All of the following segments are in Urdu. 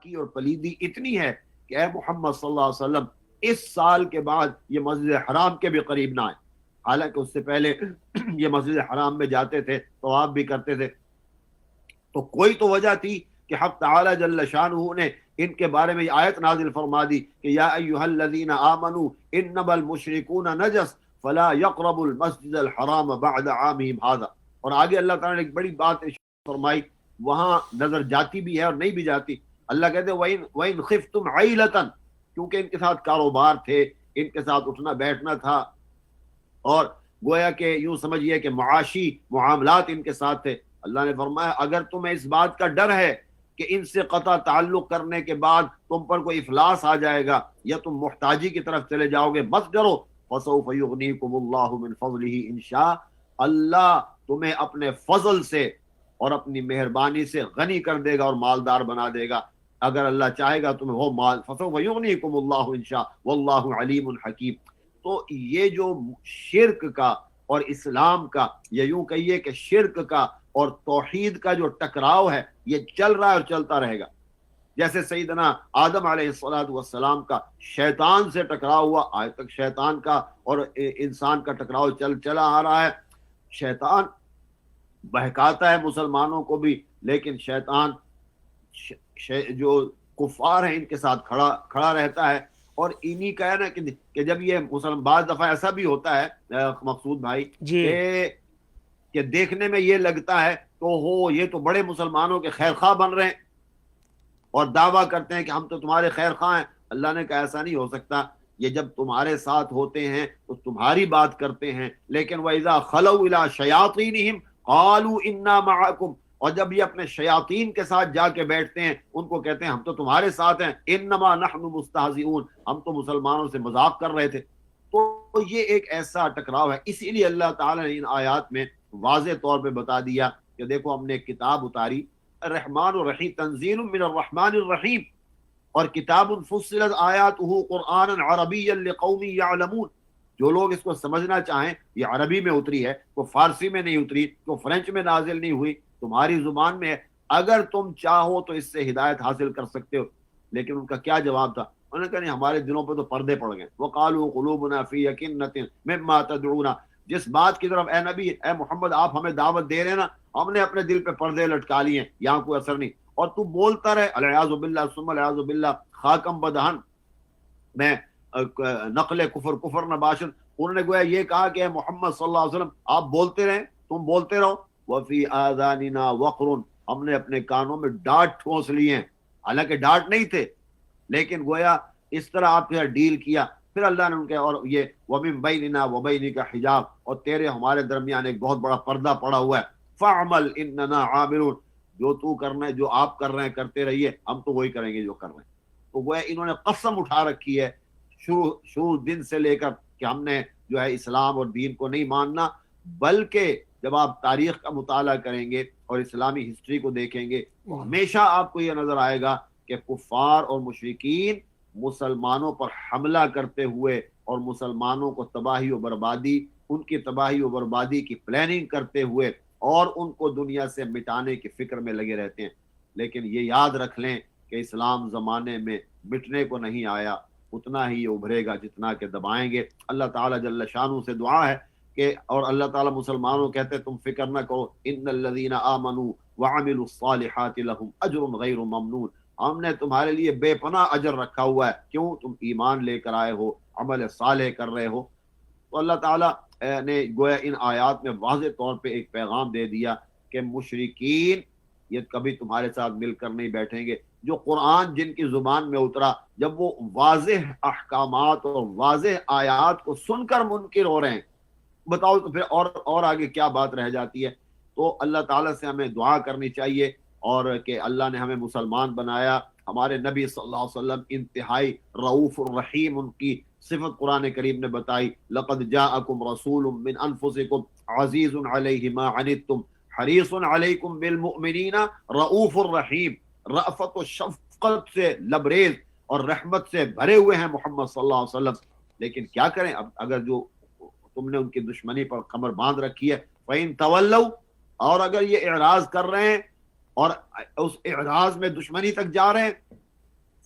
کی اور پلیدی اتنی ہے کہ اے محمد صلی اللہ علیہ وسلم اس سال کے بعد یہ مسجد حرام کے بھی قریب نہ آئے. حالانکہ اس سے پہلے یہ مسجد حرام میں جاتے تھے, طواف بھی کرتے تھے. تو کوئی تو وجہ تھی کہ حق تعالی جل شانہ نے ان کے بارے میں یہ آیت نازل فرما دی کہ یا ایھا الذین آمنوا انما المشرکون نجس فلا يقربوا المسجد الحرام بعد عامهم هذا. اور آگے اللہ تعالیٰ نے ایک بڑی بات فرمائی, وہاں نظر جاتی بھی ہے اور نہیں بھی جاتی. اللہ کہتے ہیں وَإِنْ خِفْتُمْ عَيْلَةً, کیونکہ ان کے ساتھ کاروبار تھے, ان کے ساتھ اٹھنا بیٹھنا تھا, اور گویا کہ یوں سمجھیے کہ معاشی معاملات ان کے ساتھ تھے. اللہ نے فرمایا اگر تمہیں اس بات کا ڈر ہے کہ ان سے قطع تعلق کرنے کے بعد تم پر کوئی افلاس آ جائے گا یا تم محتاجی کی طرف چلے جاؤ گے, مت ڈرو. فَسَوْفَ يُغْنِيكُمُ اللَّهُ مِنْ فَضْلِهِ إِنْ شَاءَ, اللہ تمہیں اپنے فضل سے اور اپنی مہربانی سے غنی کر دے گا اور مالدار بنا دے گا اگر اللہ چاہے گا تمہیں وہ مال. فَسَوْفَ يُغْنِيكُمُ اللَّهُ إِنْ شَاءَ وَاللَّهُ عَلِيمٌ حَكِيمٌ. تو یہ جو شرک کا اور اسلام کا, یا یوں کہیے کہ شرک کا اور توحید کا جو ٹکراؤ ہے, یہ چل رہا ہے اور چلتا رہے گا. جیسے سیدنا آدم علیہ السلام کا شیطان سے ٹکراؤ ہوا, آج تک شیطان کا اور انسان کا ٹکراؤ چلا آ رہا ہے. شیطان بہکاتا ہے مسلمانوں کو بھی, لیکن شیطان جو کفار ہیں ان کے ساتھ کھڑا رہتا ہے. اور انہی کا ہے نا کہ جب یہ بعض دفعہ ایسا بھی ہوتا ہے مقصود بھائی کہ دیکھنے میں یہ لگتا ہے تو یہ تو بڑے مسلمانوں کے خیر خواہ بن رہے ہیں اور دعویٰ کرتے ہیں کہ ہم تو تمہارے خیر خواہ ہیں. اللہ نے کہا ایسا نہیں ہو سکتا. یہ جب تمہارے ساتھ ہوتے ہیں تو تمہاری بات کرتے ہیں, لیکن وَإِذَا خَلَوْا إِلَىٰ شَيَاطِينِهِمْ قَالُوا إِنَّا مَعَكُمْ, اور جب یہ اپنے شیاطین کے ساتھ جا کے بیٹھتے ہیں ان کو کہتے ہیں ہم تو تمہارے ساتھ ہیں. انما نحن مستہزئون, ہم تو مسلمانوں سے مذاق کر رہے تھے. تو یہ ایک ایسا ٹکراؤ ہے. اسی لیے اللہ تعالیٰ نے ان آیات میں واضح طور پہ بتا دیا کہ دیکھو ہم نے ایک کتاب اتاری, الرحمن الرحیم, تنزیل من الرحمن الرحیم, اور کتاب فصلت آیاتہ قرآنا عربیا لقوم یعلمون. جو لوگ اس کو سمجھنا چاہیں, یہ عربی میں اتری ہے, کو فارسی میں نہیں اتری, کو فرینچ میں نازل نہیں ہوئی, تمہاری زبان میں ہے. اگر تم چاہو تو اس سے ہدایت حاصل کر سکتے ہو. لیکن ان کا کیا جواب تھا؟ انہوں نے کہا نہیں, ہمارے دلوں پہ تو پردے پڑ گئے. وَقَالُوا قُلُوبُنَا فِي أَكِنَّةٍ مِمَّا تَدْعُونَا, جس بات کی طرف اے نبی اے محمد آپ ہمیں دعوت دے رہے ہیں نا, ہم نے اپنے دل پہ پردے لٹکا لیے ہیں, یہاں کوئی اثر نہیں. اور تو بولتا رہے العیاذ باللہ ثم العیاذ باللہ خاکم بدہن, میں نقل کفر نباشن. انہوں نے گویا یہ کہا کہ اے محمد صلی اللہ علیہ وسلم آپ بولتے رہیں, تم بولتے رہو. وفی آذاننا وقر, ہم نے اپنے کانوں میں ڈانٹ ٹھونس لیے ہیں, حالانکہ ڈانٹ نہیں تھے, لیکن گویا اس طرح آپ کے ساتھ ڈیل کیا. پھر اللہ نے ان کے اور یہ ومن بیننا وبینک حجاب, اور تیرے ہمارے درمیان ایک بہت بڑا پردہ پڑا ہوا ہے. فعمل اننا عاملون, جو تو کرنا ہے, جو آپ کر رہے ہیں کرتے رہیے, ہم تو وہی کریں گے جو کر رہے ہیں. تو گویا انہوں نے قسم اٹھا رکھی ہے شروع دن سے لے کر کہ ہم نے جو ہے اسلام اور دین کو نہیں ماننا. بلکہ جب آپ تاریخ کا مطالعہ کریں گے اور اسلامی ہسٹری کو دیکھیں گے تو ہمیشہ آپ کو یہ نظر آئے گا کہ کفار اور مشرکین مسلمانوں پر حملہ کرتے ہوئے اور مسلمانوں کو تباہی و بربادی, ان کی تباہی و بربادی کی پلاننگ کرتے ہوئے اور ان کو دنیا سے مٹانے کی فکر میں لگے رہتے ہیں. لیکن یہ یاد رکھ لیں کہ اسلام زمانے میں مٹنے کو نہیں آیا, اتنا ہی ابھرے گا جتنا کہ دبائیں گے. اللہ تعالیٰ جل شانہ سے دعا ہے کہ, اور اللہ تعالیٰ مسلمانوں کہتے ہیں تم فکر نہ کرو, ان الذین آمنوا وعملوا الصالحات لهم اجر غیر ممنون, ہم نے تمہارے لیے بے پناہ اجر رکھا ہوا ہے. کیوں؟ تم ایمان لے کر آئے ہو, عمل صالح کر رہے ہو. تو اللہ تعالیٰ نے گویا ان آیات میں واضح طور پہ ایک پیغام دے دیا کہ مشرکین یہ کبھی تمہارے ساتھ مل کر نہیں بیٹھیں گے. جو قرآن جن کی زبان میں اترا, جب وہ واضح احکامات اور واضح آیات کو سن کر منکر ہو رہے ہیں, بتاؤ تو پھر اور آگے کیا بات رہ جاتی ہے. تو اللہ تعالیٰ سے ہمیں دعا کرنی چاہیے اور کہ اللہ نے ہمیں مسلمان بنایا. ہمارے نبی صلی اللہ علیہ وسلم انتہائی رؤوف الرحیم, ان کی صفت قرآن کریم نے بتائی. لقد جاءکم رسول من انفسکم عزیز علیہ ما عنتم حریص علیکم بالمؤمنین رؤوف الرحیم. رأفت و شفقت سے لبریز اور رحمت سے بھرے ہوئے ہیں محمد صلی اللہ علیہ وسلم. لیکن کیا کریں اب, اگر جو تم نے ان کی دشمنی پر کمر باندھ رکھی ہے, فَإِن تَوَلَّوْا, اور اگر یہ اعراض کر رہے ہیں اور اس اعراض میں دشمنی تک جا رہے ہیں,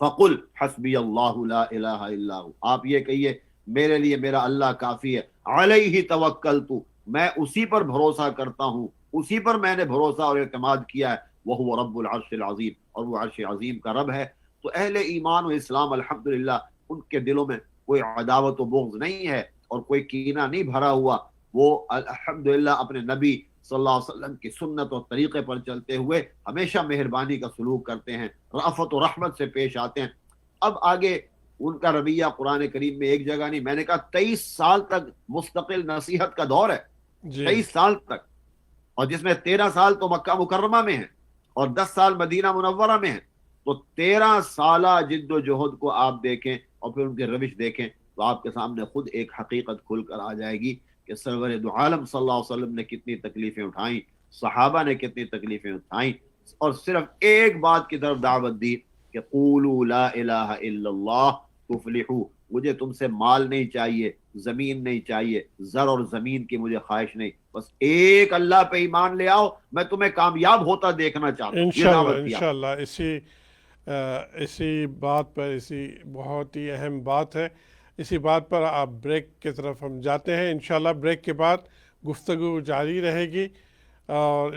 فقل حسبی اللہ لا الہ الا ہو، آپ یہ کہیے میرے لیے میرا اللہ کافی ہے، علیہ توکلت، میں اسی پر بھروسہ کرتا ہوں، اسی پر میں نے بھروسہ اور اعتماد کیا ہے، وہو رب العرش العظیم، اور وہ عرش عظیم کا رب ہے۔ تو اہل ایمان و اسلام الحمدللہ ان کے دلوں میں کوئی عداوت و بغض نہیں ہے اور کوئی کینہ نہیں بھرا ہوا، وہ الحمدللہ اپنے نبی صلی اللہ علیہ وسلم کی سنت اور طریقے پر چلتے ہوئے ہمیشہ مہربانی کا سلوک کرتے ہیں، رأفت و رحمت سے پیش آتے ہیں۔ اب آگے ان کا رویہ قرآن کریم میں ایک جگہ نہیں، میں نے کہا 23 سال تک مستقل نصیحت کا دور ہے، جی 23 سال تک، اور جس میں 13 سال تو مکہ مکرمہ میں ہیں اور 10 سال مدینہ منورہ میں ہیں۔ تو 13 سالہ جد و جہد کو آپ دیکھیں اور پھر ان کی روش دیکھیں تو آپ کے سامنے خود ایک حقیقت کھل کر آ جائے گی کہ سرور دو عالم صلی اللہ علیہ وسلم نے کتنی تکلیفیں اٹھائیں، صحابہ نے کتنی تکلیفیں اٹھائیں، اور صرف ایک بات کی طرف دعوت دی کہ قولوا لا الہ الا اللہ تفلحوا، مجھے تم سے مال نہیں چاہیے، زمین نہیں چاہیے، زر اور زمین کی مجھے خواہش نہیں، بس ایک اللہ پہ ایمان لے آؤ، میں تمہیں کامیاب ہوتا دیکھنا چاہتا ہوں، یہ انشاءاللہ دعوت دیا۔ انشاءاللہ اسی بات پر، اسی بہت ہی اہم بات ہے، اسی بات پر آپ بریک کی طرف ہم جاتے ہیں۔ انشاءاللہ بریک کے بعد گفتگو جاری رہے گی، اور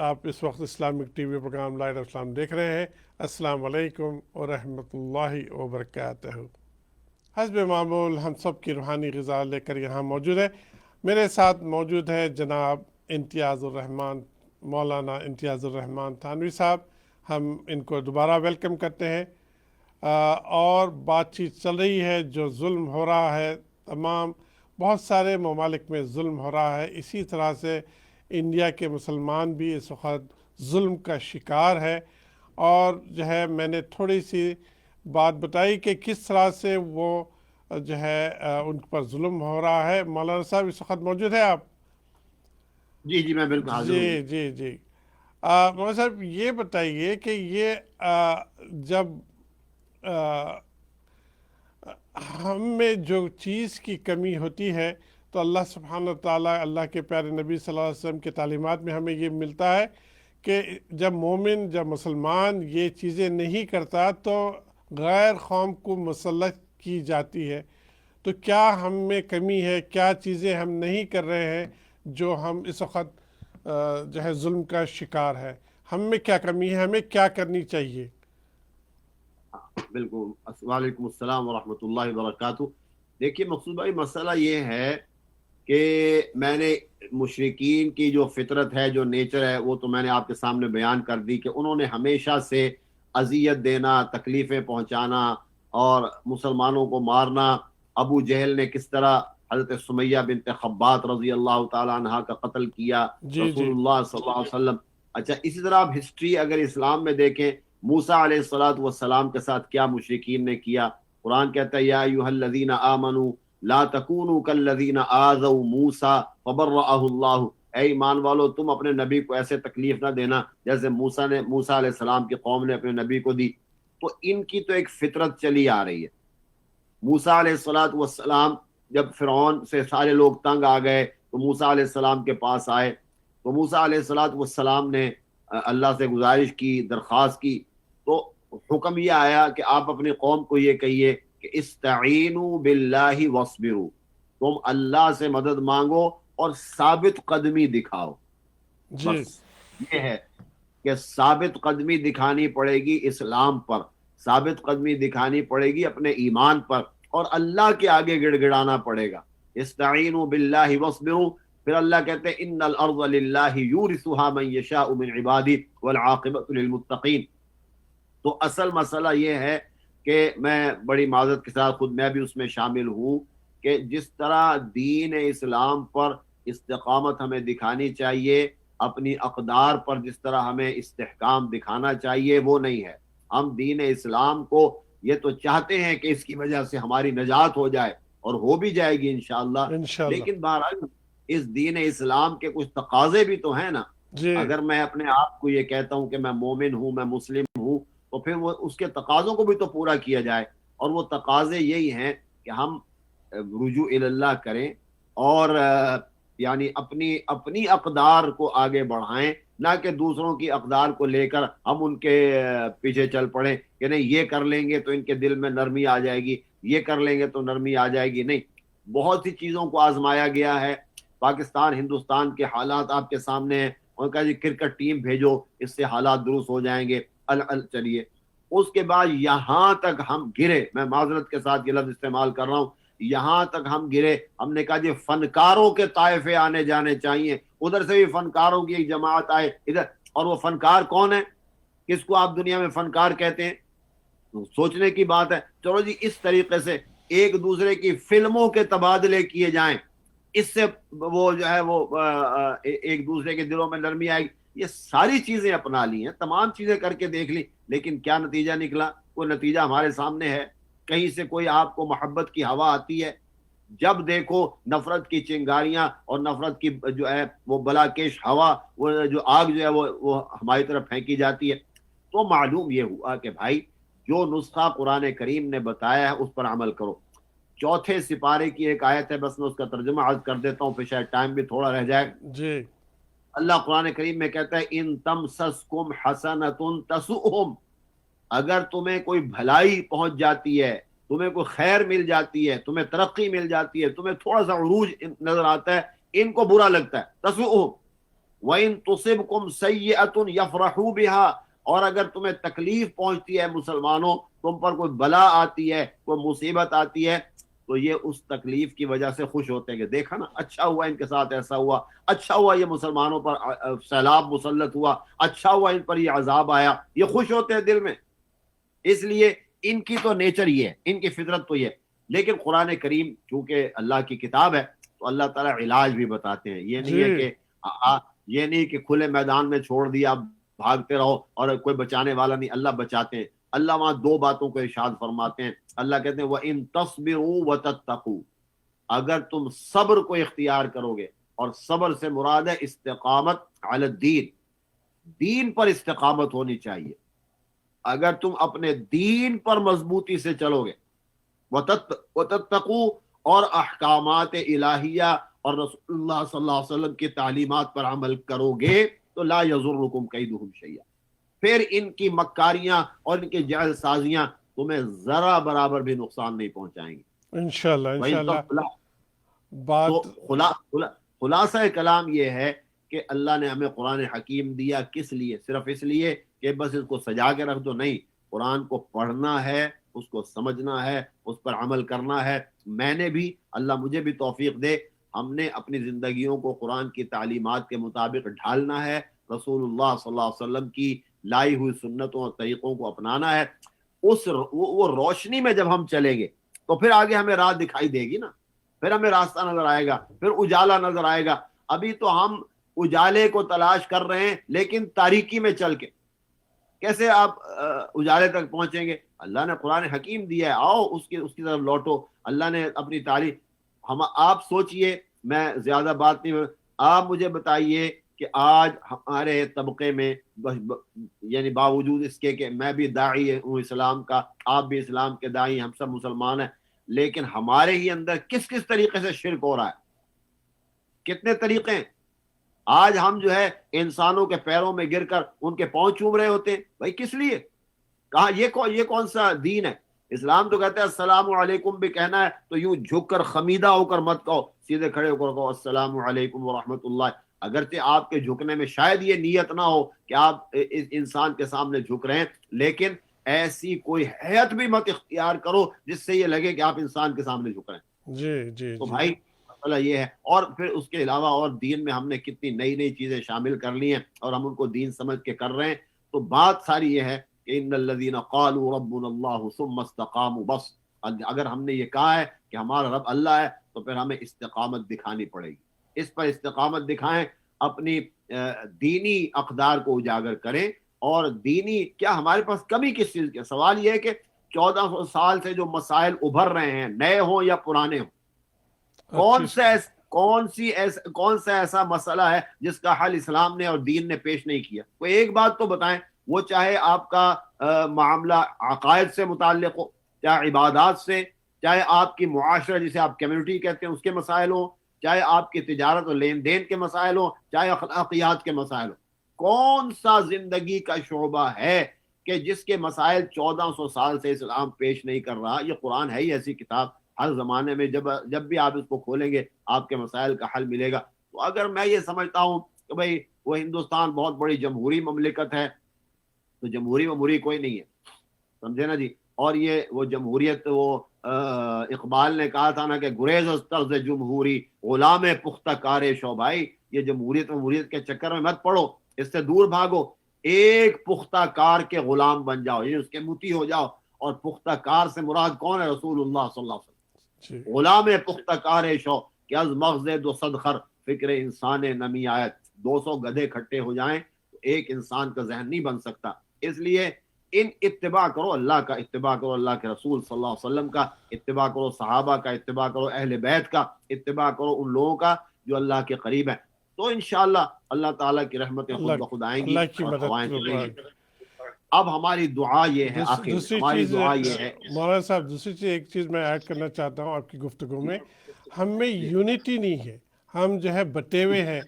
آپ اس وقت Islamic TV program light of Islam دیکھ رہے ہیں۔ السلام علیکم ورحمۃ اللہ وبرکاتہ۔ حسب معمول ہم سب کی روحانی غذا لے کر یہاں موجود ہے۔ میرے ساتھ موجود ہے جناب امتیاز الرحمان، مولانا امتیاز الرحمان تھانوی صاحب، ہم ان کو دوبارہ ویلکم کرتے ہیں۔ اور بات چیت چل رہی ہے جو ظلم ہو رہا ہے، تمام بہت سارے ممالک میں ظلم ہو رہا ہے، اسی طرح سے انڈیا کے مسلمان بھی اس وقت ظلم کا شکار ہے، اور جو ہے میں نے تھوڑی سی بات بتائی کہ کس طرح سے وہ جو ہے ان پر ظلم ہو رہا ہے۔ مولانا صاحب اس وقت موجود ہے آپ؟ جی جی میں بالکل حاضر ہوں۔ جی جی جی مولانا صاحب یہ بتائیے کہ یہ جب ہم میں جو چیز کی کمی ہوتی ہے تو اللہ سبحانہ تعالیٰ، اللہ کے پیارے نبی صلی اللہ علیہ وسلم کے تعلیمات میں ہمیں یہ ملتا ہے کہ جب مومن، جب مسلمان یہ چیزیں نہیں کرتا تو غیر قوم کو مسلط کی جاتی ہے۔ تو کیا ہم میں کمی ہے؟ کیا چیزیں ہم نہیں کر رہے ہیں جو ہم اس وقت جو ہے ظلم کا شکار ہے؟ ہم میں کیا کمی ہے؟ ہمیں کیا کرنی چاہیے؟ بالکل، وعلیکم السلام ورحمۃ اللہ وبرکاتہ۔ دیکھیے مقصود بھائی، مسئلہ یہ ہے کہ میں نے مشرکین کی جو فطرت ہے، جو نیچر ہے، وہ تو میں نے آپ کے سامنے بیان کر دی کہ انہوں نے ہمیشہ سے اذیت دینا، تکلیفیں پہنچانا اور مسلمانوں کو مارنا۔ ابو جہل نے کس طرح حضرت سمیہ بنت خبات رضی اللہ تعالیٰ عنہ کا قتل کیا، جی رسول جی اللہ صلی اللہ علیہ وسلم۔ اچھا، اسی طرح آپ ہسٹری اگر اسلام میں دیکھیں، موسیٰ علیہ السلام کے ساتھ کیا مشرکین نے کیا۔ قرآن کہتا ہے یا ایھا الذین آمنوا لا تکونوا کالذین آذوا موسیٰ فبرأہ اللہ، اے ایمان والو تم اپنے نبی کو ایسے تکلیف نہ دینا جیسے موسیٰ علیہ السلام کی قوم نے اپنے نبی کو دی۔ تو ان کی تو ایک فطرت چلی آ رہی ہے۔ موسیٰ علیہ السلام جب فرعون سے سارے لوگ تنگ آ گئے تو موسیٰ علیہ السلام کے پاس آئے، تو موسیٰ علیہ السلام نے اللہ سے گزارش کی، درخواست کی، تو حکم یہ آیا کہ آپ اپنی قوم کو یہ کہیے کہ استعینوا باللہ واصبروا، تم اللہ سے مدد مانگو اور ثابت قدمی دکھاؤ۔ جی بس یہ ہے کہ ثابت قدمی دکھانی پڑے گی اسلام پر، ثابت قدمی دکھانی پڑے گی اپنے ایمان پر، اور اللہ کے آگے گڑ گڑانا پڑے گا۔ استعینوا باللہ واصبروا، پھر اللہ کہتے ہیں ان الارض للہ یورثها من یشاء من عبادہ والعاقبۃ للمتقین۔ تو اصل مسئلہ یہ ہے کہ میں بڑی معذرت کے ساتھ خود میں بھی اس میں شامل ہوں کہ جس طرح دین اسلام پر استقامت ہمیں دکھانی چاہیے، اپنی اقدار پر جس طرح ہمیں استحکام دکھانا چاہیے، وہ نہیں ہے۔ ہم دین اسلام کو یہ تو چاہتے ہیں کہ اس کی وجہ سے ہماری نجات ہو جائے، اور ہو بھی جائے گی انشاءاللہ، انشاءاللہ لیکن بہرحال اس دین اسلام کے کچھ تقاضے بھی تو ہیں نا۔ جی اگر میں اپنے آپ کو یہ کہتا ہوں کہ میں مومن ہوں، میں مسلم ہوں، تو پھر وہ اس کے تقاضوں کو بھی تو پورا کیا جائے، اور وہ تقاضے یہی ہیں کہ ہم رجوع اللہ کریں اور یعنی اپنی اقدار کو آگے بڑھائیں، نہ کہ دوسروں کی اقدار کو لے کر ہم ان کے پیچھے چل پڑیں کہ نہیں یہ کر لیں گے تو ان کے دل میں نرمی آ جائے گی، یہ کر لیں گے تو نرمی آ جائے گی. نہیں، بہت سی چیزوں کو آزمایا گیا ہے. پاکستان ہندوستان کے حالات آپ کے سامنے ہیں، اور کہا جی کرکٹ ٹیم بھیجو اس سے حالات درست ہو جائیں گے. چلیے اس کے بعد یہاں تک ہم گرے، میں معذرت کے ساتھ یہ لفظ استعمال کر رہا ہوں، یہاں تک ہم گرے، ہم نے کہا جی فنکاروں کے طائفے آنے جانے چاہیے، ادھر سے بھی فنکاروں کی ایک جماعت آئے ادھر. اور وہ فنکار کون ہے؟ کس کو آپ دنیا میں فنکار کہتے ہیں؟ سوچنے کی بات ہے. چلو جی اس طریقے سے ایک دوسرے کی فلموں کے تبادلے کیے جائیں، اس سے وہ جو ہے وہ ایک دوسرے کے دلوں میں نرمی آئے گی. یہ ساری چیزیں اپنا لی ہیں، تمام چیزیں کر کے دیکھ لی، لیکن کیا نتیجہ نکلا؟ کوئی نتیجہ ہمارے سامنے ہے؟ کہیں سے کوئی آپ کو محبت کی ہوا آتی ہے؟ جب دیکھو نفرت کی چنگاریاں اور نفرت کی جو ہے وہ بلاکیش ہوا، وہ جو آگ جو ہے وہ ہماری طرف پھینکی جاتی ہے. تو معلوم یہ ہوا کہ بھائی جو نسخہ قرآن کریم نے بتایا ہے اس پر عمل کرو. چوتھے سپارے کی ایک آیت ہے، بس میں اس کا ترجمہ عرض کر دیتا ہوں، پھر شاید ٹائم بھی تھوڑا رہ جائے. جی اللہ قرآن کریم میں کہتا ہے ان تمسسکم حسنۃ تسؤہم، اگر تمہیں کوئی بھلائی پہنچ جاتی ہے، تمہیں کوئی خیر مل جاتی ہے، تمہیں ترقی مل جاتی ہے، تمہیں تھوڑا سا عروج نظر آتا ہے، ان کو برا لگتا ہے. تسؤہم وَإِن تُصِبْكُمْ سَيِّئَةٌ يَفْرَحُوا بِهَا، اور اگر تمہیں تکلیف پہنچتی ہے مسلمانوں، تم پر کوئی بلا آتی ہے، کوئی مصیبت آتی ہے، تو یہ اس تکلیف کی وجہ سے خوش ہوتے ہیں کہ دیکھا نا اچھا ہوا ان کے ساتھ ایسا ہوا، اچھا ہوا یہ مسلمانوں پر سیلاب مسلط ہوا، اچھا ہوا ان پر یہ عذاب آیا، یہ خوش ہوتے ہیں دل میں. اس لیے ان کی تو نیچر یہ ہے، ان کی فطرت تو یہ ہے. لیکن قرآن کریم چونکہ اللہ کی کتاب ہے تو اللہ تعالیٰ علاج بھی بتاتے ہیں. یہ نہیں ہے جی کہ یہ نہیں کہ کھلے میدان میں چھوڑ دیا بھاگتے رہو اور کوئی بچانے والا نہیں، اللہ بچاتے ہیں. اللہ وہاں دو باتوں کو ارشاد فرماتے ہیں. اللہ کہتے ہیں وَإِن تَصْبِرُوا وَتَتَّقُوا، اگر تم صبر کو اختیار کرو گے، اور صبر سے مراد ہے استقامت علی الدین، دین پر استقامت ہونی چاہیے. اگر تم اپنے دین پر مضبوطی سے چلو گے، وَتَتَّقُوا، اور احکامات الہیہ اور رسول اللہ صلی اللہ علیہ وسلم کی تعلیمات پر عمل کرو گے، تو لا یضرکم کیدہم شیئا، پھر ان کی مکاریاں اور ان کی جعل سازیاں تمہیں ذرا برابر بھی نقصان نہیں پہنچائیں گی. انشاءاللہ وَإِن انشاءاللہ. تو بات خلاصہ کلام یہ ہے کہ اللہ نے ہمیں قرآن حکیم دیا کس لیے؟ صرف اس لیے کہ بس اس کو سجا کے رکھ دو؟ نہیں، قرآن کو پڑھنا ہے، اس کو سمجھنا ہے، اس پر عمل کرنا ہے. میں نے بھی، اللہ مجھے بھی توفیق دے، ہم نے اپنی زندگیوں کو قرآن کی تعلیمات کے مطابق ڈھالنا ہے، رسول اللہ صلی اللہ علیہ وسلم کی لائی ہوئی سنتوں اور طریقوں کو اپنانا ہے. وہ روشنی میں جب ہم چلیں گے تو پھر آگے ہمیں راہ دکھائی دے گی نا، پھر ہمیں راستہ نظر آئے گا، پھر اجالا نظر آئے گا. ابھی تو ہم اجالے کو تلاش کر رہے ہیں لیکن تاریکی میں چل کے. کیسے آپ اجالے تک پہنچیں گے؟ اللہ نے قرآن حکیم دیا ہے، آؤ اس کی طرف لوٹو. اللہ نے اپنی تعلیم، آپ سوچئے، میں زیادہ بات نہیں، آپ مجھے بتائیے کہ آج ہمارے طبقے میں، یعنی باوجود اس کے کہ میں بھی داعی ہوں اسلام کا، آپ بھی اسلام کے داعی، ہم سب مسلمان ہیں، لیکن ہمارے ہی اندر کس طریقے سے شرک ہو رہا ہے، کتنے طریقے ہیں. آج ہم جو ہے انسانوں کے پیروں میں گر کر ان کے پاؤں چوم رہے ہوتے ہیں. بھائی کس لیے؟ کہا یہ کون سا دین ہے؟ اسلام تو کہتا ہے السلام علیکم بھی کہنا ہے تو یوں جھک کر خمیدہ ہو کر مت کہو، سیدھے کھڑے ہو کر کہو السلام علیکم ورحمۃ اللہ. اگرچہ آپ کے جھکنے میں شاید یہ نیت نہ ہو کہ آپ اس انسان کے سامنے جھک رہے ہیں، لیکن ایسی کوئی حیت بھی مت اختیار کرو جس سے یہ لگے کہ آپ انسان کے سامنے جھک رہے ہیں. جی جی تو جی بھائی مسئلہ یہ ہے. اور پھر اس کے علاوہ اور دین میں ہم نے کتنی نئی چیزیں شامل کر لی ہیں اور ہم ان کو دین سمجھ کے کر رہے ہیں. تو بات ساری یہ ہے کہ ان الذین قالوا ربنا اللہ ثم استقاموا، بس اگر ہم نے یہ کہا ہے کہ ہمارا رب اللہ ہے تو پھر ہمیں استقامت دکھانی پڑے گی. اس پر استقامت دکھائیں، اپنی دینی اقدار کو اجاگر کریں. اور دینی کیا ہمارے پاس کمی کس چیز کی؟ سوال یہ ہے کہ 1400 سال سے جو مسائل ابھر رہے ہیں، نئے ہوں یا پرانے ہوں، کون سا ایسا مسئلہ ہے جس کا حل اسلام نے اور دین نے پیش نہیں کیا؟ کوئی ایک بات تو بتائیں، وہ چاہے آپ کا معاملہ عقائد سے متعلق ہو، چاہے عبادات سے، چاہے آپ کی معاشرہ جسے آپ کمیونٹی کہتے ہیں اس کے مسائل ہوں، چاہے آپ کی تجارت اور لین دین کے مسائل ہوں، چاہے اخلاقیات کے مسائل ہوں. کون سا زندگی کا شعبہ ہے کہ جس کے مسائل 1400 سال سے اسلام پیش نہیں کر رہا؟ یہ قرآن ہے ہی ایسی کتاب، ہر زمانے میں جب بھی آپ اس کو کھولیں گے آپ کے مسائل کا حل ملے گا۔ تو اگر میں یہ سمجھتا ہوں کہ بھئی وہ ہندوستان بہت بڑی جمہوری مملکت ہے، تو جمہوری کوئی نہیں ہے، سمجھے نا جی۔ اور یہ وہ جمہوریت، وہ اقبال نے کہا تھا نا کہ گریز از طرز جمہوری غلام پختہ کار شعبائی، یہ جمہوریت کے چکر میں مت پڑو، اس سے دور بھاگو، ایک پختہ کار کے غلام بن جاؤ، یہ اس کے مطیع ہو جاؤ۔ اور پختہ کار سے مراد کون ہے؟ رسول اللہ صلی اللہ علیہ وسلم۔ غلام پختہ کار شو کہ از مغز دو صد خر فکر انسان نمی آیت، 200 گدھے کھٹے ہو جائیں تو ایک انسان کا ذہن نہیں بن سکتا۔ اس لیے ان اتباع کرو، اللہ کا اتباع کرو، اللہ کے رسول صلی اللہ علیہ وسلم کا اتباع کرو، صحابہ کا اتباع کرو، اہل بیت کا اتباع کرو، ان لوگوں کا جو اللہ کے قریب ہیں، تو انشاءاللہ اللہ تعالیٰ کی رحمتیں خود بخود آئیں گی اور ہوائیں چلیں گی۔ اب ہماری دعا یہ ہے، آخر ہماری دعا یہ ہے مولانا صاحب، دوسری چیز ایک چیز میں ایڈ کرنا چاہتا ہوں آپ کی گفتگو میں، ہم میں یونٹی نہیں ہے، ہم جو ہے بٹے ہوئے ہیں،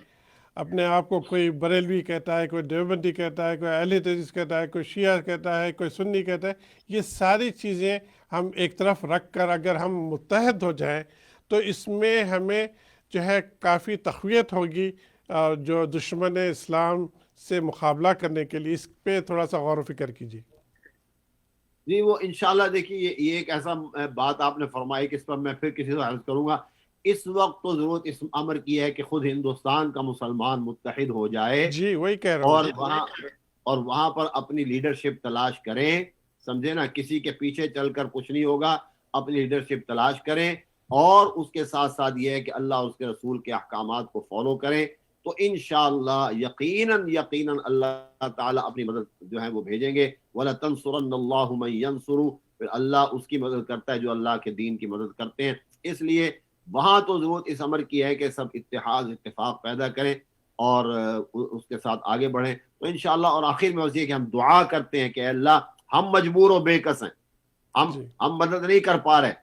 اپنے آپ کو کوئی بریلوی کہتا ہے، کوئی دیوبندی کہتا ہے، کوئی اہل حدیث کہتا ہے، کوئی شیعہ کہتا ہے، کوئی سنی کہتا ہے، یہ ساری چیزیں ہم ایک طرف رکھ کر اگر ہم متحد ہو جائیں تو اس میں ہمیں جو ہے کافی تقویت ہوگی جو دشمن اسلام سے مقابلہ کرنے کے لیے۔ اس پہ تھوڑا سا غور و فکر کیجیے۔ جی وہ انشاءاللہ دیکھیے یہ ایک ایسا بات آپ نے فرمائی کہ اس پر میں پھر کسی سے عرض کروں گا۔ اس وقت تو ضرورت اس امر کی ہے کہ خود ہندوستان کا مسلمان متحد ہو جائے، جی وہی کہہ رہا ہوں، اور وہاں پر اپنی لیڈرشپ تلاش کریں، سمجھے نا، کسی کے پیچھے چل کر کچھ نہیں ہوگا، اپنی لیڈرشپ تلاش کریں، اور اس کے ساتھ ساتھ یہ ہے کہ اللہ اس کے رسول کے احکامات کو فالو کریں، تو انشاءاللہ یقیناً اللہ تعالیٰ اپنی مدد جو ہے وہ بھیجیں گے۔ وَلَتَنْصُرَنَّ اللَّهُ مَن يَنْصُرُ، پھر اللہ اس کی مدد کرتا ہے جو اللہ کے دین کی مدد کرتے ہیں۔ اس لیے وہاں تو ضرورت اس امر کی ہے کہ سب اتفاق پیدا کریں اور اس کے ساتھ آگے بڑھیں، تو انشاءاللہ۔ اور آخر میں یہ کہ ہم دعا کرتے ہیں کہ اے اللہ ہم مجبور و بے کس ہیں، ہم مدد نہیں کر پا رہے،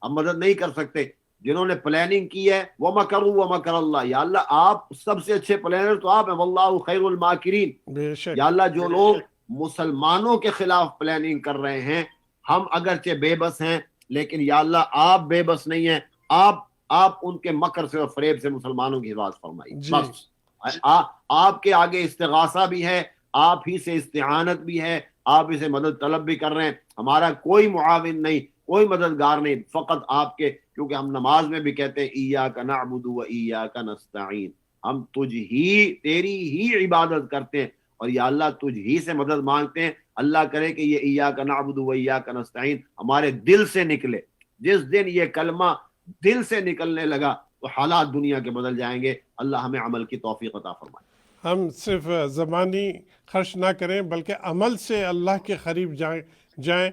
ہم مدد نہیں کر سکتے، جنہوں نے پلاننگ کی ہے وَمَكَرُوا وَمَكَرَ اللَّهُ، یا اللہ آپ سب سے اچھے پلانر تو آپ ہیں، وَاللَّهُ خَيْرُ الْمَاكِرِينَ، یا اللہ جو لوگ مسلمانوں کے خلاف پلاننگ کر رہے ہیں، ہم اگرچہ بے بس ہیں لیکن یا اللہ آپ بے بس نہیں ہیں، آپ ان کے مکر سے اور فریب سے مسلمانوں کی حفاظت فرمائیے، بس آپ کے آگے استغاثہ بھی ہے، آپ ہی سے استعانت بھی ہے، آپ اسے مدد طلب بھی کر رہے ہیں، ہمارا کوئی معاون نہیں، کوئی مددگار نہیں، فقط آپ کے، کیونکہ ہم نماز میں بھی کہتے ہیں ایاک نعبد و ایاک نستعین، ہم تیری ہی عبادت کرتے ہیں اور یا اللہ تجھ ہی سے مدد مانگتے ہیں۔ اللہ کرے کہ یہ ایاک نعبد و ایاک نستعین ہمارے دل سے نکلے، جس دن یہ کلمہ دل سے نکلنے لگا تو حالات دنیا کے بدل جائیں گے۔ اللہ ہمیں عمل کی توفیق عطا فرمائے۔ ہم صرف زبانی خرچ نہ کریں بلکہ عمل سے اللہ کے قریب جائیں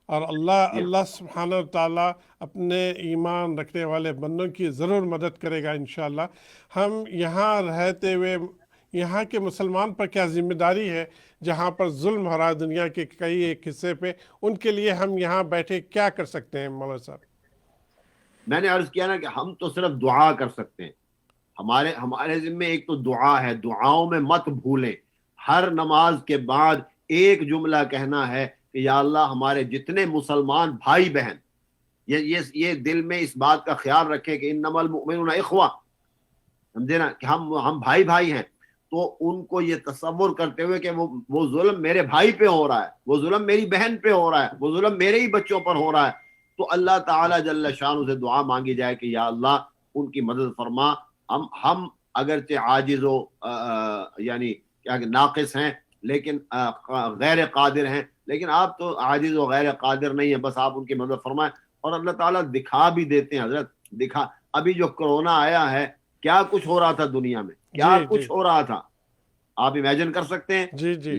اور اللہ سبحانہ وتعالیٰ اپنے ایمان رکھنے والے بندوں کی ضرور مدد کرے گا انشاءاللہ۔ ہم یہاں رہتے ہوئے یہاں کے مسلمان پر کیا ذمہ داری ہے جہاں پر ظلم ہو رہا ہے دنیا کے کئی ایک حصے پہ، ان کے لیے ہم یہاں بیٹھے کیا کر سکتے ہیں مولانا صاحب؟ میں نے عرض کیا نا کہ ہم تو صرف دعا کر سکتے ہیں، ہمارے ذمہ ایک تو دعا ہے، دعاؤں میں مت بھولیں، ہر نماز کے بعد ایک جملہ کہنا ہے کہ یا اللہ ہمارے جتنے مسلمان بھائی بہن، یہ دل میں اس بات کا خیال رکھیں کہ انما المؤمنون اخوہ، سمجھے نا، کہ ہم بھائی ہیں، تو ان کو یہ تصور کرتے ہوئے کہ وہ ظلم میرے بھائی پہ ہو رہا ہے، وہ ظلم میری بہن پہ ہو رہا ہے، وہ ظلم میرے ہی بچوں پر ہو رہا ہے، تو اللہ تعالیٰ جل شانہ سے دعا مانگی جائے کہ یا اللہ ان کی مدد فرما۔ ہم اگرچہ عاجز و یعنی کیا کہ ناقص ہیں لیکن غیر قادر ہیں، لیکن آپ تو عاجز و غیر قادر نہیں ہیں، بس آپ ان کی مدد فرمائیں۔ اور اللہ تعالیٰ دکھا بھی دیتے ہیں حضرت، ابھی جو کرونا آیا ہے کیا کچھ ہو رہا تھا دنیا میں، کیا کچھ ہو رہا تھا، آپ امیجن کر سکتے ہیں؟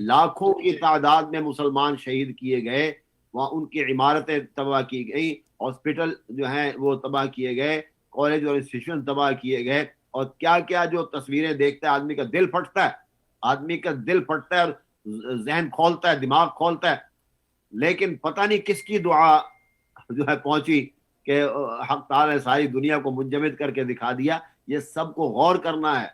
لاکھوں کی تعداد میں مسلمان شہید کیے گئے، وہاں ان کی عمارتیں تباہ کی گئی، ہاسپٹل جو ہیں وہ تباہ کیے گئے، کالج اور انسٹیٹیوشن تباہ کیے گئے، اور کیا کیا جو تصویریں دیکھتا ہے آدمی کا دل پھٹتا ہے، اور ذہن کھولتا ہے، دماغ کھولتا ہے، لیکن پتہ نہیں کس کی دعا جو ہے پہنچی کہ حق تعالی ساری دنیا کو منجمد کر کے دکھا دیا۔ یہ سب کو غور کرنا ہے،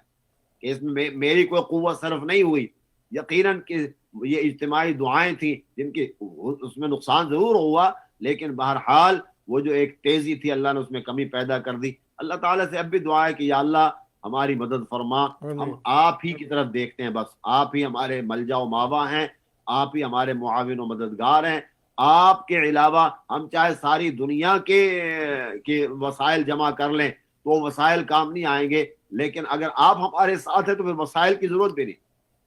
کہ اس میں میری کوئی قوت صرف نہیں ہوئی. یقیناً کہ یہ اجتماعی دعائیں تھیں جن کی اس میں نقصان ضرور ہوا, لیکن بہرحال وہ جو ایک تیزی تھی اللہ نے اس میں کمی پیدا کر دی. اللہ تعالیٰ سے اب بھی دعا ہے کہ یا اللہ ہماری مدد فرما, ہم آپ ہی کی طرف دیکھتے ہیں, بس آپ ہی ہمارے ملجا و ماوا ہیں, آپ ہی ہمارے معاون و مددگار ہیں. آپ کے علاوہ ہم چاہے ساری دنیا کے وسائل جمع کر لیں تو وہ وسائل کام نہیں آئیں گے, لیکن اگر آپ ہمارے ساتھ ہیں تو پھر وسائل کی ضرورت بھی نہیں.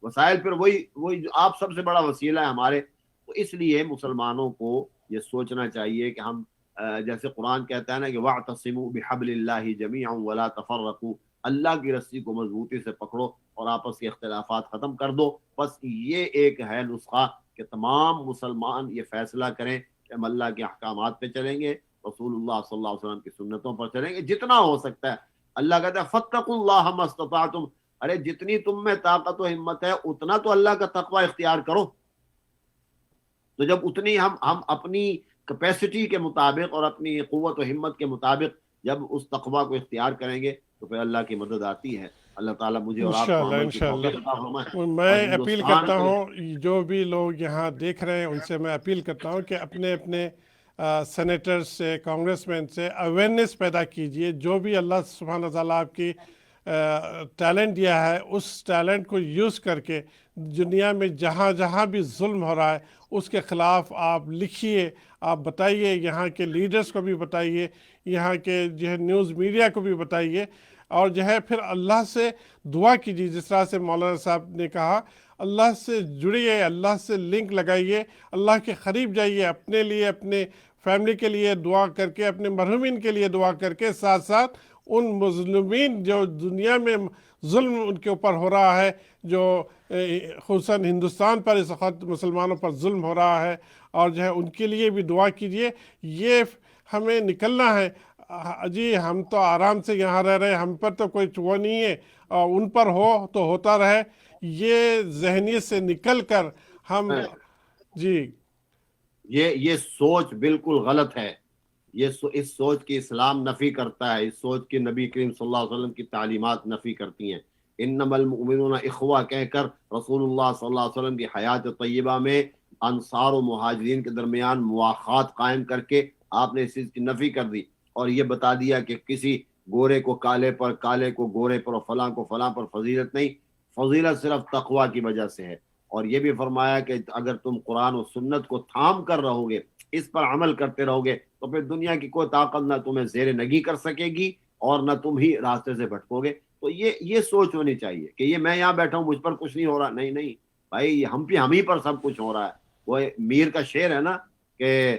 وسائل پھر وہی جو آپ سب سے بڑا وسیلہ ہے ہمارے. تو اس لیے مسلمانوں کو یہ سوچنا چاہیے کہ ہم جیسے قرآن کہتا ہے نا کہ وَاعْتَصِمُوا بِحَبْلِ اللَّهِ جَمِيعًا وَلَا تَفَرَّقُوا, اللہ کی رسی کو مضبوطی سے پکڑو اور آپس کے اختلافات ختم کر دو. بس یہ ایک ہے نسخہ کہ تمام مسلمان یہ فیصلہ کریں کہ ہم اللہ کے احکامات پہ چلیں گے, رسول اللہ صلی اللہ علیہ وسلم کی سنتوں پر چلیں گے جتنا ہو سکتا ہے. اللہ کہتا ہے فَاتَّقُوا اللَّهَ مَا اسْتَطَعْتُمْ, ارے جتنی تم میں طاقت و ہمت ہے اتنا تو اللہ کا تقوی اختیار کرو. تو جب اتنی ہم اپنی کیپیسٹی کے مطابق اور اپنی قوت و ہمت کے مطابق جب اس تقوی کو اختیار کریں گے تو پھر اللہ کی مدد آتی ہے. اللہ تعالیٰ مجھے اور آپ کو انشاءاللہ عمل کی توفیق انشاءاللہ. عطا فرمائے. اور میں اپیل ہندوستان کرتا کو ہوں جو بھی لوگ یہاں دیکھ رہے ہیں ان سے میں اپیل کرتا ہوں کہ اپنے اپنے سینیٹر سے, کانگریس مین سے اویئرنیس پیدا کیجئے. جو بھی اللہ سبحانہ تعالیٰ آپ کی ٹیلنٹ دیا ہے اس ٹیلنٹ کو یوز کر کے دنیا میں جہاں جہاں بھی ظلم ہو رہا ہے اس کے خلاف آپ لکھیے, آپ بتائیے, یہاں کے لیڈرز کو بھی بتائیے, یہاں کے جو ہے نیوز میڈیا کو بھی بتائیے, اور جو ہے پھر اللہ سے دعا کیجیے. جس طرح سے مولانا صاحب نے کہا اللہ سے جڑیے, اللہ سے لنک لگائیے, اللہ کے قریب جائیے, اپنے لیے, اپنے فیملی کے لیے دعا کر کے, اپنے مرحومین کے لیے دعا کر کے, ساتھ ساتھ ان مظلومین جو دنیا میں ظلم ان کے اوپر ہو رہا ہے, جو خصوصاً ہندوستان پر اس وقت مسلمانوں پر ظلم ہو رہا ہے, اور جو ہے ان کے لیے بھی دعا کیجیے. یہ ہمیں نکلنا ہے. جی ہم تو آرام سے یہاں رہ رہے ہیں, ہم پر تو کوئی وہ نہیں ہے, اور ان پر ہو تو ہوتا رہے. یہ ذہنیت سے نکل کر ہم جی یہ سوچ بالکل غلط ہے. اس سوچ کی اسلام نفی کرتا ہے, اس سوچ کی نبی کریم صلی اللہ علیہ وسلم کی تعلیمات نفی کرتی ہیں. انما المؤمنون اخوہ کہہ کر رسول اللہ صلی اللہ علیہ وسلم کی حیات طیبہ میں انصار و مہاجرین کے درمیان مواخات قائم کر کے آپ نے اس چیز کی نفی کر دی, اور یہ بتا دیا کہ کسی گورے کو کالے پر, کالے کو گورے پر, اور فلاں کو فلاں پر فضیلت نہیں, فضیلت صرف تقوی کی وجہ سے ہے. اور یہ بھی فرمایا کہ اگر تم قرآن و سنت کو تھام کر رہو گے, اس پر عمل کرتے رہو گے, تو پھر دنیا کی کوئی طاقت نہ تمہیں زیر نگی کر سکے گی اور نہ تم ہی راستے سے بھٹکو گے. تو یہ سوچ ہونی چاہیے کہ یہ میں یہاں بیٹھا ہوں مجھ پر کچھ نہیں ہو رہا. نہیں بھائی, ہم ہی پر سب کچھ ہو رہا ہے. وہ میر کا شعر ہے نا کہ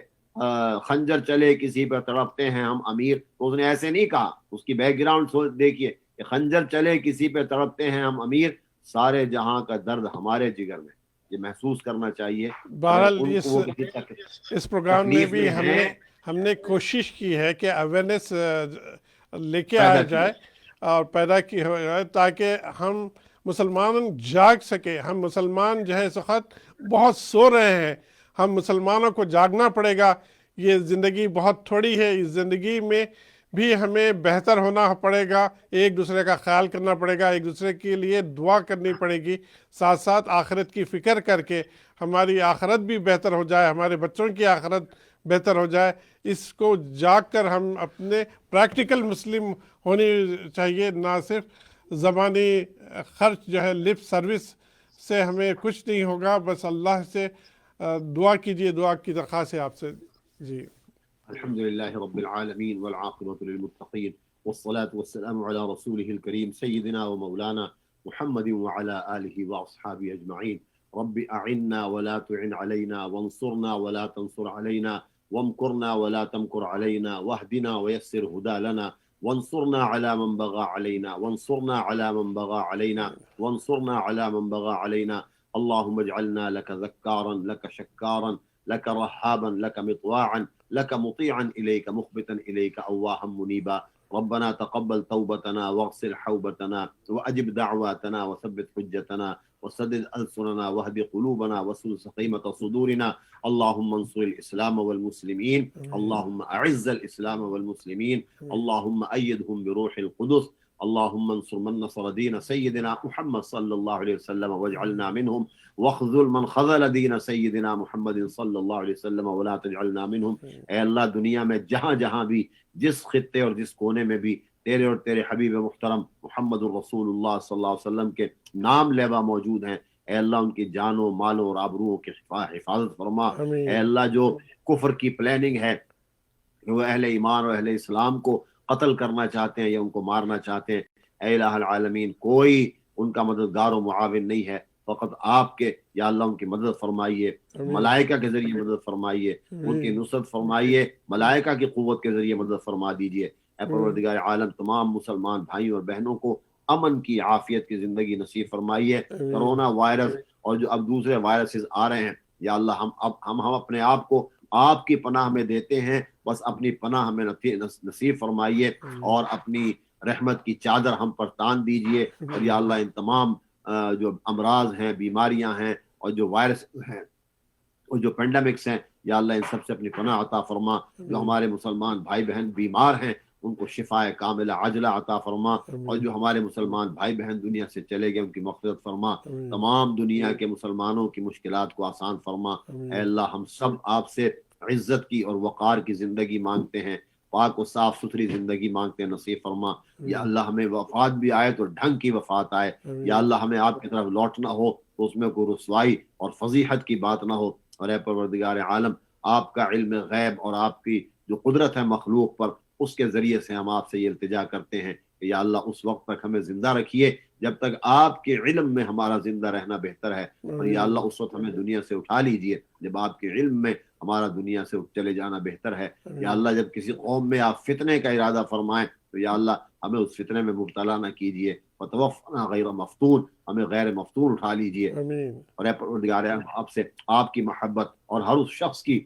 خنجر چلے کسی پر تڑپتے ہیں ہم امیر, تو اس نے ایسے نہیں کہا. اس کی بیک گراؤنڈ دیکھیے کہ خنجر چلے کسی پہ تڑپتے ہیں ہم امیر, سارے جہاں کا درد ہمارے جگر میں. یہ محسوس کرنا چاہیے. بہرحال اس پروگرام میں بھی ہم نے کوشش کی ہے کہ اویئرنیس لے کے آیا جائے اور پیدا کی ہو جائے, تاکہ ہم مسلمان جاگ سکے. ہم مسلمان جو ہے اس وقت بہت سو رہے ہیں, ہم مسلمانوں کو جاگنا پڑے گا. یہ زندگی بہت تھوڑی ہے, اس زندگی میں بھی ہمیں بہتر ہونا پڑے گا, ایک دوسرے کا خیال کرنا پڑے گا, ایک دوسرے کے لیے دعا کرنی پڑے گی, ساتھ ساتھ آخرت کی فکر کر کے ہماری آخرت بھی بہتر ہو جائے, ہمارے بچوں کی آخرت بہتر ہو جائے. اس کو جاگ کر ہم اپنے پریکٹیکل مسلم ہونی چاہیے, نہ صرف زبانی خرچ جو ہے لپ سروس سے ہمیں کچھ نہیں ہوگا. بس اللہ سے دعا کیجیے, دعا کی درخواست ہے آپ سے. جی الحمد لله رب العالمين والعاقبة للمتقين والصلاة والسلام على رسوله الكريم سيدنا ومولانا محمد وعلى آله وأصحابه أجمعين. رب أعنا ولا تعن علينا, وانصرنا ولا تنصر علينا, وامكرنا ولا تمكر علينا, واهدنا ويسر هدى لنا, وانصرنا على من بغى علينا, وانصرنا على من بغى علينا, وانصرنا على من بغى علينا. اللهم اجعلنا لك ذكارا, لك شكارا, لك رهابا, لك مطواعا, لك مطيعا إليك, مخبتا إليك, أواها منيبا. ربنا تقبل توبتنا واغسل حوبتنا وأجب دعواتنا وثبت حجتنا وسدد ألسننا واهد قلوبنا واسلل سقيمة صدورنا. اللهم انصر الإسلام والمسلمين, اللهم أعز الإسلام والمسلمين, اللهم أيدهم بروح القدس, اللهم انصر من نصر دين سيدنا محمد صلى الله عليه وسلم واجعلنا منهم واخذل من خذل دين سيدنا محمد صلی اللہ علیہ وسلم ولا تجعلنا منهم. اے اللہ دنیا میں جہاں جہاں بھی جس خطے اور جس کونے میں بھی تیرے اور تیرے حبیب محترم محمد الرسول اللہ صلی اللہ علیہ وسلم کے نام لیوا موجود ہیں، اے اللہ ان کی جانوں مالوں اور آبروؤں کی حفاظت فرما. اے اللہ جو کفر کی پلاننگ ہے، وہ اہل ایمان اور اہل اسلام کو قتل کرنا چاہتے ہیں یا ان کو مارنا چاہتے ہیں، اے الہ العالمین کوئی ان کا مددگار و معاون نہیں ہے، فقط آپ کے یا اللہ ان کی مدد فرمائیے، ملائکہ کے ذریعے مدد فرمائیے، ان کی نصرت فرمائیے، ملائکہ کی قوت کے ذریعے مدد فرما دیجئے. اے پروردگار عالم تمام مسلمان بھائیوں اور بہنوں کو امن کی عافیت کی زندگی نصیب فرمائیے. کرونا وائرس اور جو اب دوسرے وائرسز آ رہے ہیں، یا اللہ ہم اپنے آپ کو آپ کی پناہ میں دیتے ہیں، بس اپنی پناہ ہمیں نصیب فرمائیے اور اپنی رحمت کی چادر ہم پر تان دیجئے. اور یا اللہ ان تمام جو امراض ہیں، بیماریاں ہیں اور جو وائرس ہیں اور جو پینڈیمکس ہیں، یا اللہ ان سب سے اپنی پناہ عطا فرما. جو ہمارے مسلمان بھائی بہن بیمار ہیں ان کو شفاء کاملہ عاجلہ عطا فرما، اور جو ہمارے مسلمان بھائی بہن دنیا سے چلے گئے ان کی مغفرت فرما. تمام دنیا کے مسلمانوں کی مشکلات کو آسان فرما. اے اللہ ہم سب آپ سے عزت کی اور وقار کی زندگی مانگتے ہیں، پاک و صاف ستھری زندگی مانگتے ہیں، نصیب فرما. یا اللہ ہمیں وفات بھی آئے تو ڈھنگ کی وفات آئے. یا اللہ ہمیں آپ کی طرف لوٹنا ہو تو اس میں کوئی رسوائی اور فضیحت کی بات نہ ہو. اور اے پروردگار عالم آپ کا علم غیب اور آپ کی جو قدرت ہے مخلوق پر، اس کے ذریعے سے ہم آپ سے یہ التجا کرتے ہیں کہ یا اللہ اس وقت تک ہمیں زندہ رکھیے جب تک آپ کے علم میں ہمارا زندہ رہنا بہتر ہے، اور یا اللہ اس وقت ہمیں دنیا سے اٹھا لیجئے جب آپ کے علم میں ہمارا دنیا سے چلے جانا بہتر ہے. یا اللہ جب کسی قوم میں آپ فتنے کا ارادہ فرمائیں تو یا اللہ ہمیں اس فتنے میں مبتلا نہ کیجئے. فتوفنا غیر مفتون، ہمیں غیر مفتون اٹھا لیجئے. اور اے پروردگار آپ سے آپ کی محبت اور ہر اس شخص کی،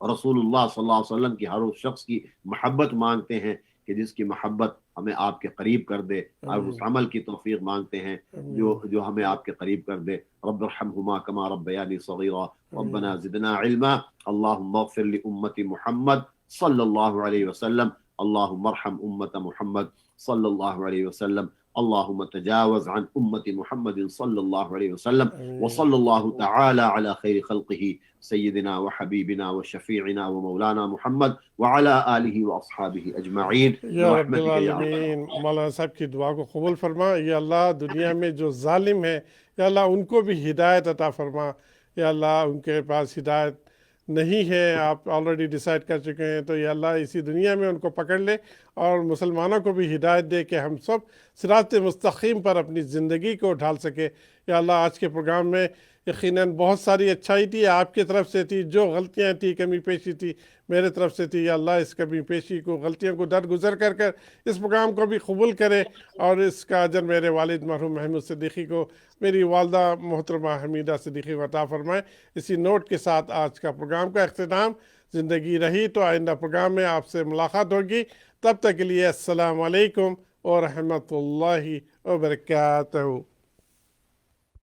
رسول اللہ صلی اللہ علیہ وسلم کی ہر اس شخص کی محبت مانگتے ہیں کہ جس کی محبت ہمیں آپ کے قریب کر دے، اور اس عمل کی توفیق مانگتے ہیں جو ہمیں آپ کے قریب کر دے. رب ارحمہما کما ربیانی صغیرا ربنا زدنا علما. اللہم اغفر لأمت محمد صلی اللہ علیہ وسلم. اللہم ارحم امت محمد صلی اللہ علیہ وسلم. اللہم تجاوز عن امت محمد صلی اللہ علیہ وسلم. وصلی اللہ تعالی علی خیر خلقہ سیدنا وحبیبنا وشفیعنا ومولانا محمد وعلى آلہ واصحابہ اجمعین. یا رب العالمین مولانا صاحب کی دعا کو قبول فرما. یا اللہ دنیا میں جو ظالم ہیں یا اللہ ان کو بھی ہدایت عطا فرما. یا اللہ ان کے پاس ہدایت نہیں ہے، آپ آلریڈی ڈیسائیڈ کر چکے ہیں، تو یا اللہ اسی دنیا میں ان کو پکڑ لے اور مسلمانوں کو بھی ہدایت دے کہ ہم سب صراط مستقیم پر اپنی زندگی کو ڈھال سکے. یا اللہ آج کے پروگرام میں یقیناً بہت ساری اچھائی تھی آپ کی طرف سے تھی، جو غلطیاں تھی کمی پیشی تھی میرے طرف سے تھی. یا اللہ اس کمی پیشی کو غلطیوں کو درگزر کر اس پروگرام کو بھی قبول کرے، اور اس کا اجر میرے والد مرحوم محمود صدیقی کو، میری والدہ محترمہ حمیدہ صدیقی کو عطا فرمائے. اسی نوٹ کے ساتھ آج کا پروگرام کا اختتام. زندگی رہی تو آئندہ پروگرام میں آپ سے ملاقات ہوگی. تب تک کے لیے السلام علیکم ورحمۃ اللہ وبرکاتہ.